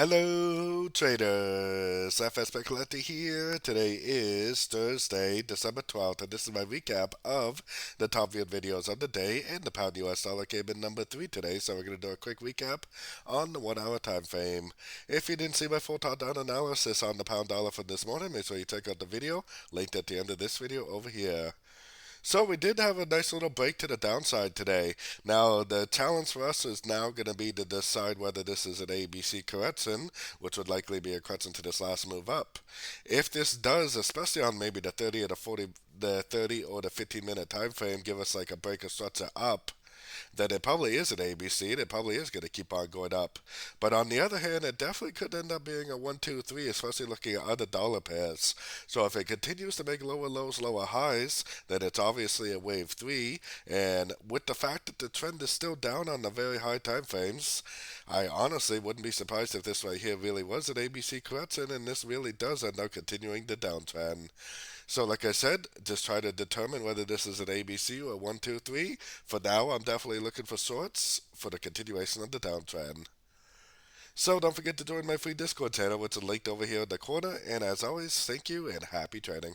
Hello, traders. FX Pip Collector here. Today is Thursday, December 12th, and this is my recap of the top viewed videos of the day. And the pound US dollar came in number 3 today, so we're going to do a quick recap on the 1 hour time frame. If you didn't see my full top down analysis on the pound dollar for this morning, make sure you check out the video linked at the end of this video over here. So we did have a nice little break to the downside today. Now the challenge for us is now going to be to decide whether this is an ABC correction, which would likely be a correction to this last move up. If this does, especially on maybe the 30 or the 30 or the 15-minute time frame, give us like a break or structure up, then it probably is an ABC and it probably is going to keep on going up. But on the other hand, it definitely could end up being a 1, 2, 3, especially looking at other dollar pairs. So if it continues to make lower lows, lower highs, then it's obviously a wave 3. And with the fact that the trend is still down on the very high time frames, I honestly wouldn't be surprised if this right here really was an ABC correction and this really does end up continuing the downtrend. So, like I said, just try to determine whether this is an ABC or 1, 2, 3. For now, I'm definitely looking for shorts for the continuation of the downtrend. So, don't forget to join my free Discord channel, which is linked over here in the corner. And as always, thank you and happy trading.